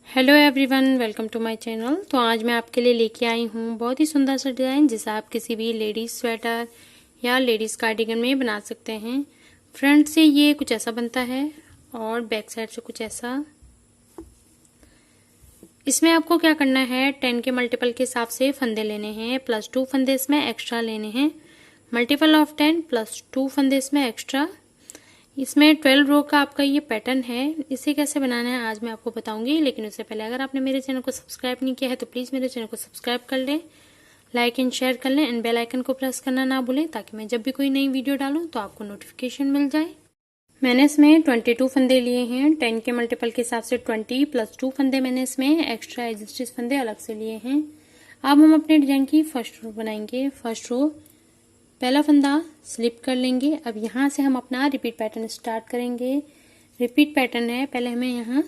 Hello everyone, welcome to my channel. तो आज मैं आपके लिए लेके आई हूँ बहुत ही सुंदर सा डिज़ाइन जिसे आप किसी भी लेडीज़ स्वेटर या लेडीज़ कार्डिगन में बना सकते हैं। फ्रंट से ये कुछ ऐसा बनता है और बैक साइड से कुछ ऐसा। इसमें आपको क्या करना है, 10 के मल्टीपल के हिसाब से फंदे लेने हैं, +2 फंदे इसमें एक्स्ट्रा लेने हैं। मल्टीपल ऑफ 10 +2 फंदे इसमें एक्स्ट्रा। इसमें 12 रो का आपका ये पैटर्न है। इसे कैसे बनाना है आज मैं आपको बताऊंगी, लेकिन उससे पहले अगर आपने मेरे चैनल को सब्सक्राइब नहीं किया है तो प्लीज़ मेरे चैनल को सब्सक्राइब कर लें, लाइक एंड शेयर कर लें एंड बेल आइकन को प्रेस करना ना भूलें ताकि मैं जब भी कोई नई वीडियो डालूं तो आपको नोटिफिकेशन मिल जाए। मैंने इसमें 22 फंदे लिए हैं। 10 के मल्टीपल के हिसाब से 20 +2 फंदे मैंने इसमें एक्स्ट्रा एडजस्टेड फंदे अलग से लिए हैं। अब हम अपने डिजाइन की फर्स्ट रो बनाएंगे। फर्स्ट रो पहला फंदा स्लिप कर लेंगे। अब यहाँ से हम अपना रिपीट पैटर्न स्टार्ट करेंगे। रिपीट पैटर्न है, पहले हमें यहाँ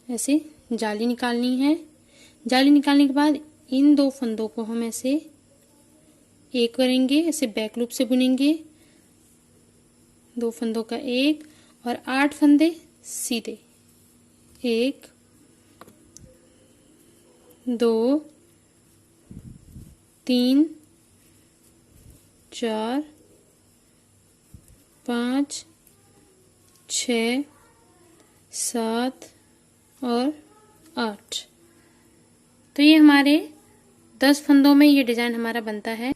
ऐसे जाली निकालनी है। जाली निकालने के बाद इन दो फंदों को हम ऐसे एक करेंगे, ऐसे बैक लूप से बुनेंगे। दो फंदों का एक और 8 फंदे सीधे, 1 2 3 4 5 6 7 और 8। तो ये हमारे 10 फंदों में ये डिजाइन हमारा बनता है।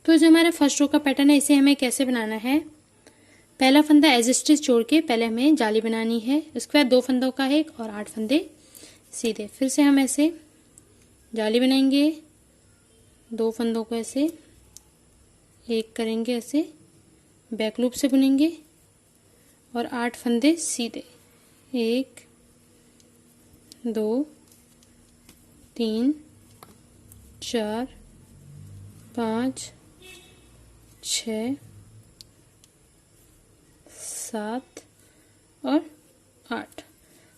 तो जो हमारा फर्स्ट रो का पैटर्न है इसे हमें कैसे बनाना है, पहला फंदा एज स्टिच जोड़ के पहले हमें जाली बनानी है। उसके बाद 2 फंदों का एक और 8 फंदे सीधे। फिर से हम ऐसे जाली बनाएंगे, 2 फंदों को ऐसे एक करेंगे, ऐसे बैक लूप से बुनेंगे और 8 फंदे सीधे, 1 2 3 4 5 6 7 और 8।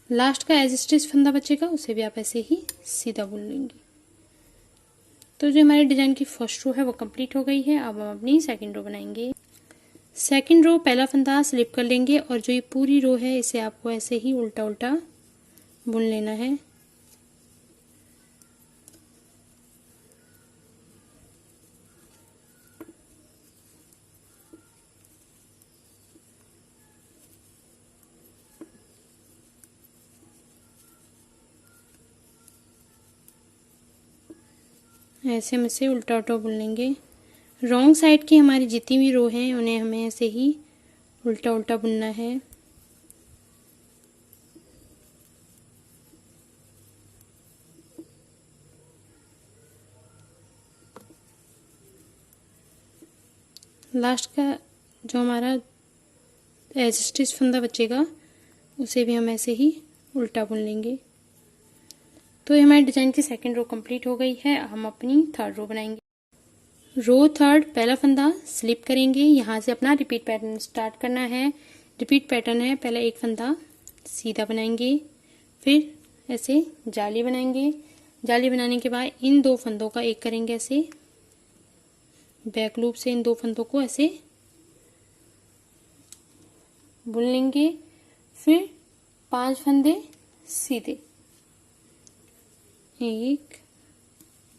लास्ट का एज स्टिच फंदा बचेगा उसे भी आप ऐसे ही सीधा बुन लेंगे। तो जो हमारे डिजाइन की फर्स्ट रो है वो कंप्लीट हो गई है। अब हम अपनी सेकंड रो बनाएंगे। सेकंड रो पहला फंदा स्लिप कर लेंगे और जो ये पूरी रो है इसे आपको ऐसे ही उल्टा उल्टा बुन लेना है। ऐसे हम इसे उल्टा उल्टा बुन लेंगे। रॉन्ग साइड की हमारी जितनी भी रो हैं उन्हें हमें ऐसे ही उल्टा उल्टा बुनना है। लास्ट का जो हमारा एज स्टिच फंदा बचेगा उसे भी हम ऐसे ही उल्टा बुन लेंगे। तो ये हमारे डिजाइन की सेकंड रो कंप्लीट हो गई है। हम अपनी थर्ड रो बनाएंगे। रो थर्ड पहला फंदा स्लिप करेंगे, यहाँ से अपना रिपीट पैटर्न स्टार्ट करना है। रिपीट पैटर्न है, पहले एक फंदा सीधा बनाएंगे, फिर ऐसे जाली बनाएंगे। जाली बनाने के बाद इन 2 फंदों का एक करेंगे, ऐसे बैक लूप से इन 2 फंदों को ऐसे बुन लेंगे। फिर 5 फंदे सीधे, 1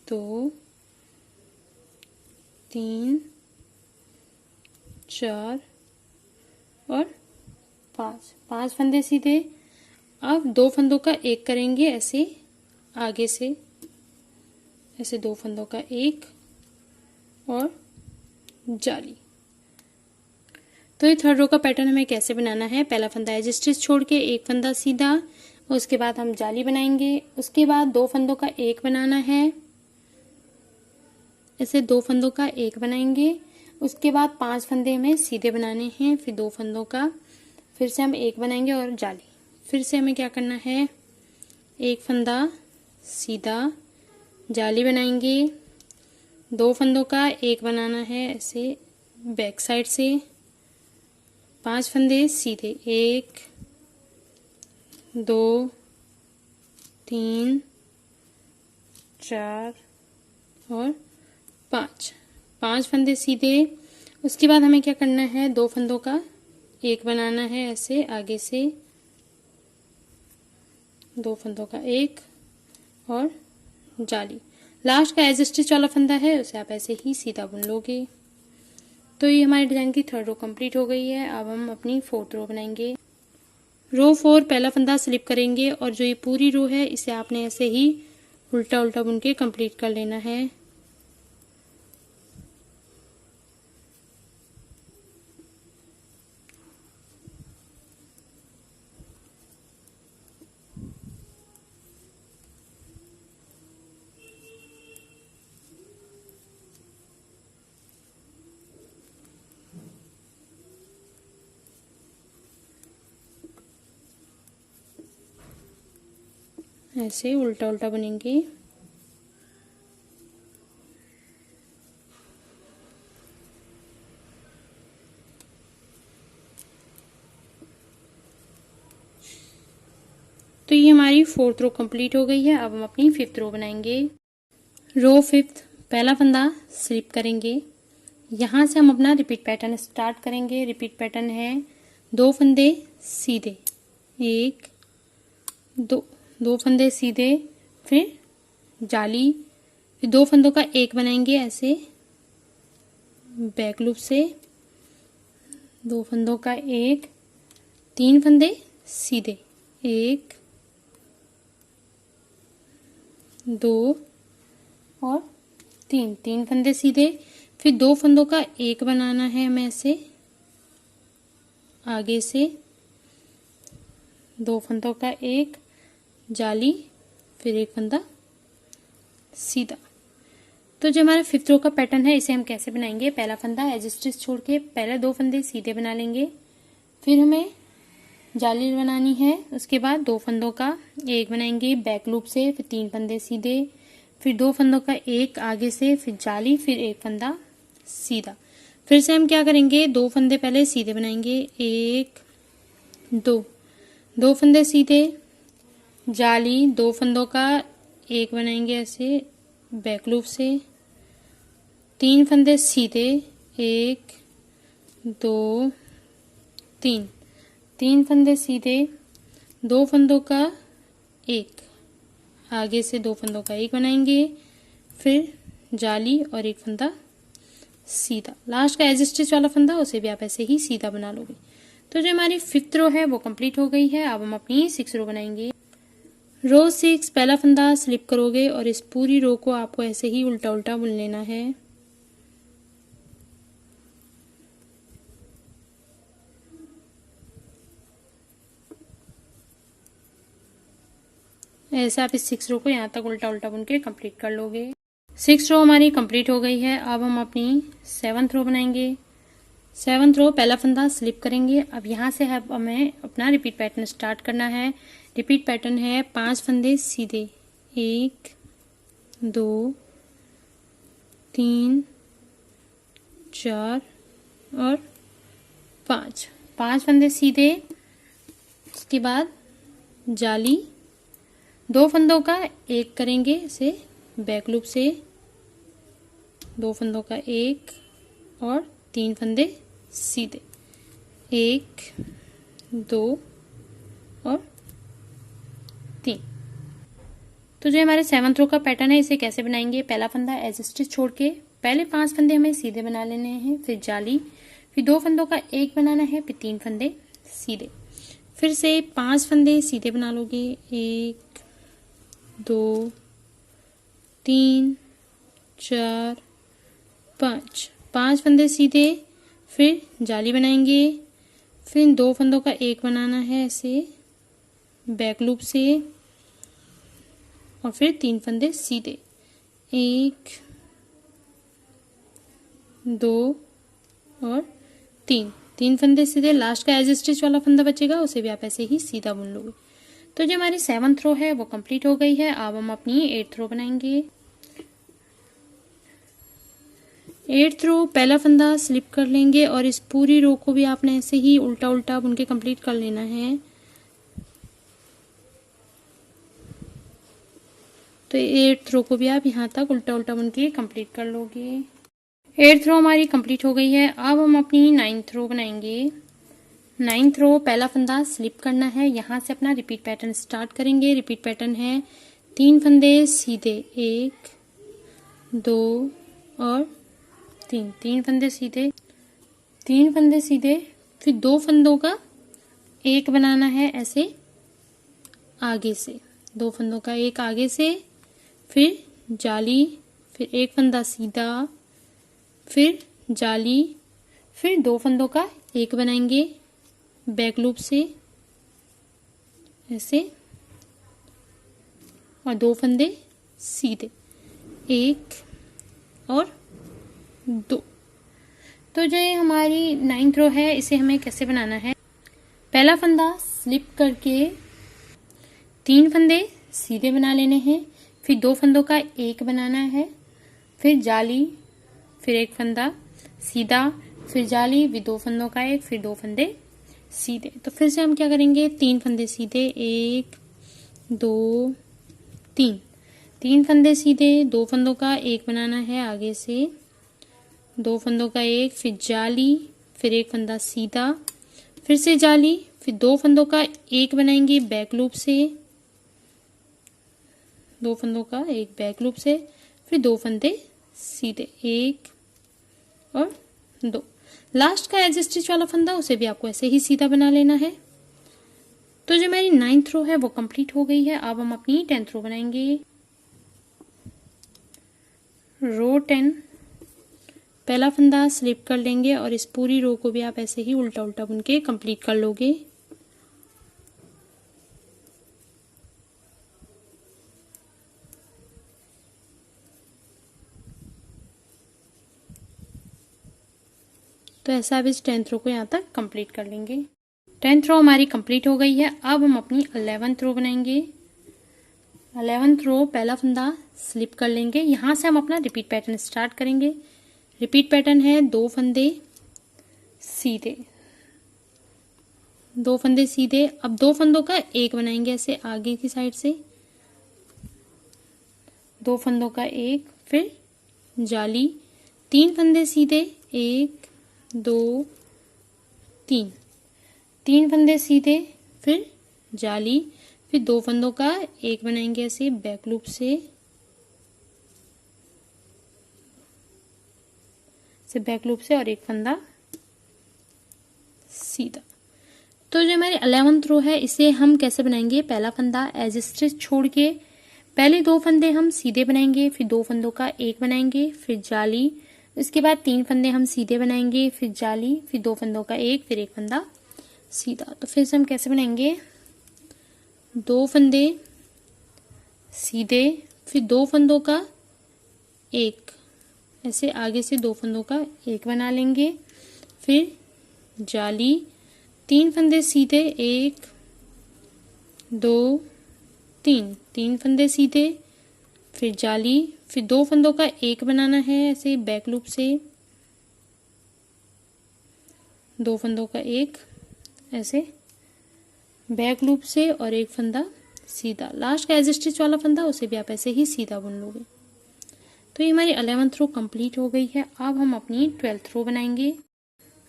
2 3 4 और 5 फंदे सीधे। अब 2 फंदों का एक करेंगे, ऐसे आगे से ऐसे 2 फंदों का एक और जाली। तो ये थर्ड रो का पैटर्न हमें कैसे बनाना है, पहला फंदा एज स्टिच छोड़ के एक फंदा सीधा, उसके बाद हम जाली बनाएंगे। उसके बाद 2 फंदों का एक बनाना है, ऐसे 2 फंदों का एक बनाएंगे। उसके बाद 5 फंदे हमें सीधे बनाने हैं, फिर 2 फंदों का फिर से हम एक बनाएंगे और जाली। फिर से हमें क्या करना है, एक फंदा सीधा, जाली बनाएंगे, 2 फंदों का एक बनाना है, ऐसे बैक साइड से 5 फंदे सीधे, 1 2 3 4 और 5 फंदे सीधे। उसके बाद हमें क्या करना है, 2 फंदों का एक बनाना है, ऐसे आगे से 2 फंदों का एक और जाली। लास्ट का एज स्टिच वाला फंदा है उसे आप ऐसे ही सीधा बुन लोगे। तो ये हमारे डिजाइन की 3rd रो कंप्लीट हो गई है। अब हम अपनी 4th रो बनाएंगे। रो 4 पहला फंदा स्लिप करेंगे और जो ये पूरी रो है इसे आपने ऐसे ही उल्टा उल्टा बुन के कंप्लीट कर लेना है। ऐसे उल्टा उल्टा बनेंगे। तो ये हमारी 4th रो कंप्लीट हो गई है। अब हम अपनी 5th रो बनाएंगे। रो 5 पहला फंदा स्लिप करेंगे। यहाँ से हम अपना रिपीट पैटर्न स्टार्ट करेंगे। रिपीट पैटर्न है 2 फंदे सीधे, 1 2, 2 फंदे सीधे, फिर जाली, फिर 2 फंदों का एक बनाएंगे ऐसे बैक लूप से, 2 फंदों का एक, 3 फंदे सीधे, 1 2 और 3, 3 फंदे सीधे, फिर 2 फंदों का एक बनाना है हमें ऐसे आगे से, 2 फंदों का एक, जाली, फिर एक फंदा सीधा। तो जो हमारा 5th रो का पैटर्न है इसे हम कैसे बनाएंगे। पहला फंदा एज स्टिच छोड़ के पहले 2 फंदे सीधे बना लेंगे, फिर हमें जाली बनानी है, उसके बाद 2 फंदों का एक बनाएंगे बैक लूप से, फिर 3 फंदे सीधे, फिर 2 फंदों का एक आगे से, फिर जाली, फिर एक फंदा सीधा। फिर से हम क्या करेंगे, 2 फंदे पहले सीधे बनाएंगे, 1 2, 2 फंदे सीधे, जाली, 2 फंदों का एक बनाएंगे ऐसे बैक लूप से, 3 फंदे सीधे, 1 2 3, 3 फंदे सीधे, 2 फंदों का एक आगे से, 2 फंदों का एक बनाएंगे, फिर जाली और एक फंदा सीधा। लास्ट का एज स्टिच वाला फंदा उसे भी आप ऐसे ही सीधा बना लोगे। तो जो हमारी 5th रो है वो कंप्लीट हो गई है। अब हम अपनी 6th रो बनाएंगे। रो 6 पहला फंदा स्लिप करोगे और इस पूरी रो को आपको ऐसे ही उल्टा उल्टा बुन लेना है। ऐसे आप इस 6 रो को यहाँ तक उल्टा उल्टा बुन के कंप्लीट कर लोगे। 6 रो हमारी कंप्लीट हो गई है। अब हम अपनी 7th रो बनाएंगे। 7th रो पहला फंदा स्लिप करेंगे। अब यहाँ से हमें अपना रिपीट पैटर्न स्टार्ट करना है। रिपीट पैटर्न है 5 फंदे सीधे, 1 2 3 4 और 5, 5 फंदे सीधे, उसके बाद जाली, 2 फंदों का एक करेंगे इसे बैक लूप से, 2 फंदों का एक और 3 फंदे सीधे, 1 2 और 3। तो जो हमारे 7th रो का पैटर्न है इसे कैसे बनाएंगे। पहला फंदा एज स्टिच छोड़ के पहले 5 फंदे हमें सीधे बना लेने हैं, फिर जाली, फिर 2 फंदों का एक बनाना है, फिर 3 फंदे सीधे, फिर से 5 फंदे सीधे बना लोगे, 1 2 3 4 5, 5 फंदे सीधे, फिर जाली बनाएंगे, फिर 2 फंदों का एक बनाना है ऐसे बैक लूप से और फिर 3 फंदे सीधे, 1 2 और 3, 3 फंदे सीधे। लास्ट का एज स्टिच वाला फंदा बचेगा उसे भी आप ऐसे ही सीधा बुन लोगे। तो जो हमारी 7th रो है वो कंप्लीट हो गई है। अब हम अपनी 8th रो बनाएंगे। 8th रो पहला फंदा स्लिप कर लेंगे और इस पूरी रो को भी आपने ऐसे ही उल्टा उल्टा बुन के कंप्लीट कर लेना है। तो 8th रो को भी आप यहाँ तक उल्टा उल्टा बुन के कंप्लीट कर लोगे। 8th रो हमारी कंप्लीट हो गई है। अब हम अपनी 9th रो बनाएंगे। 9th रो पहला फंदा स्लिप करना है। यहाँ से अपना रिपीट पैटर्न स्टार्ट करेंगे। रिपीट पैटर्न है 3 फंदे सीधे, 1 2 और 3, 3 फंदे सीधे, 3 फंदे सीधे, फिर 2 फंदों का एक बनाना है ऐसे आगे से, 2 फंदों का एक आगे से, फिर जाली, फिर एक फंदा सीधा, फिर जाली, फिर 2 फंदों का एक बनाएंगे बैक लूप से ऐसे, और 2 फंदे सीधे, 1 और 2। तो जो ये हमारी 9th रो है इसे हमें कैसे बनाना है, पहला फंदा स्लिप करके 3 फंदे सीधे बना लेने हैं, फिर 2 फंदों का एक बनाना है, फिर जाली, फिर एक फंदा सीधा, फिर जाली, फिर 2 फंदों का एक, फिर 2 फंदे सीधे। तो फिर से हम क्या करेंगे, 3 फंदे सीधे, 1 2 3, 3 फंदे सीधे, 2 फंदों का एक बनाना है आगे से, 2 फंदों का एक, फिर जाली, फिर एक फंदा सीधा, फिर से जाली, फिर 2 फंदों का एक बनाएंगे बैक लूप से, 2 फंदों का एक बैक लूप से, फिर 2 फंदे सीधे, 1 और 2। लास्ट का एज स्टिच वाला फंदा उसे भी आपको ऐसे ही सीधा बना लेना है। तो जो मेरी 9th रो है वो कंप्लीट हो गई है। अब हम अपनी 10th रो बनाएंगे। रो 10 पहला फंदा स्लिप कर लेंगे और इस पूरी रो को भी आप ऐसे ही उल्टा उल्टा बुन के कंप्लीट कर लोगे। तो ऐसा अब इस 10th रो को यहाँ तक कंप्लीट कर लेंगे। 10th रो हमारी कंप्लीट हो गई है। अब हम अपनी 11th रो बनाएंगे। 11th रो पहला फंदा स्लिप कर लेंगे। यहाँ से हम अपना रिपीट पैटर्न स्टार्ट करेंगे। रिपीट पैटर्न है 2 फंदे सीधे, 2 फंदे सीधे। अब 2 फंदों का एक बनाएंगे ऐसे आगे की साइड से, 2 फंदों का एक, फिर जाली, 3 फंदे सीधे, 1 2 3, 3 फंदे सीधे, फिर जाली, फिर 2 फंदों का एक बनाएंगे ऐसे बैक लूप से बैक लूप से, और एक फंदा सीधा। तो जो हमारी 11th रो है इसे हम कैसे बनाएंगे, पहला फंदा एज स्टिच छोड़ के पहले 2 फंदे हम सीधे बनाएंगे, फिर 2 फंदों का एक बनाएंगे, फिर जाली, इसके बाद 3 फंदे हम सीधे बनाएंगे, फिर जाली, फिर 2 फंदों का एक, फिर एक फंदा सीधा। तो फिर से हम कैसे बनाएंगे, 2 फंदे सीधे, फिर 2 फंदों का एक, ऐसे आगे से 2 फंदों का एक बना लेंगे, फिर जाली, 3 फंदे सीधे, 1 2 3, 3 फंदे सीधे, फिर जाली, फिर 2 फंदों का एक बनाना है ऐसे बैक लूप से, 2 फंदों का एक ऐसे बैक लूप से, और एक फंदा सीधा। लास्ट का एज स्टिच वाला फंदा उसे भी आप ऐसे ही सीधा बुन लोगे। तो ये हमारी 11th रो कंप्लीट हो गई है। अब हम अपनी 12th रो बनाएंगे।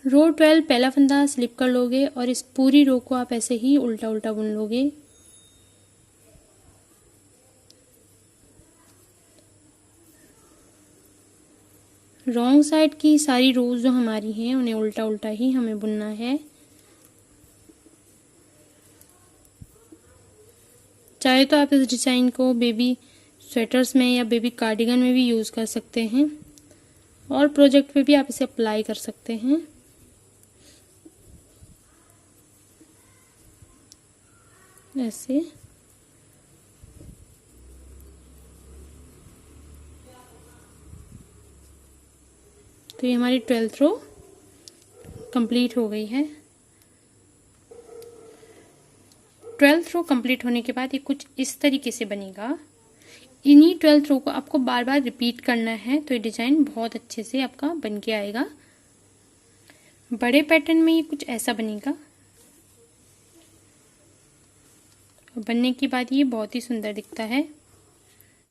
रो 12 पहला फंदा स्लिप कर लोगे और इस पूरी रो को आप ऐसे ही उल्टा उल्टा बुन लोगे। रॉन्ग साइड की सारी रोज जो हमारी हैं उन्हें उल्टा उल्टा ही हमें बुनना है। चाहे तो आप इस डिजाइन को बेबी स्वेटर्स में या बेबी कार्डिगन में भी यूज कर सकते हैं, और प्रोजेक्ट पे भी आप इसे अप्लाई कर सकते हैं। ऐसे तो ये हमारी 12th रो कंप्लीट हो गई है। 12th रो कंप्लीट होने के बाद ये कुछ इस तरीके से बनेगा। इन्हीं 12th रो को आपको बार बार रिपीट करना है, तो ये डिजाइन बहुत अच्छे से आपका बन के आएगा। बड़े पैटर्न में ये कुछ ऐसा बनेगा, और बनने के बाद ये बहुत ही सुंदर दिखता है।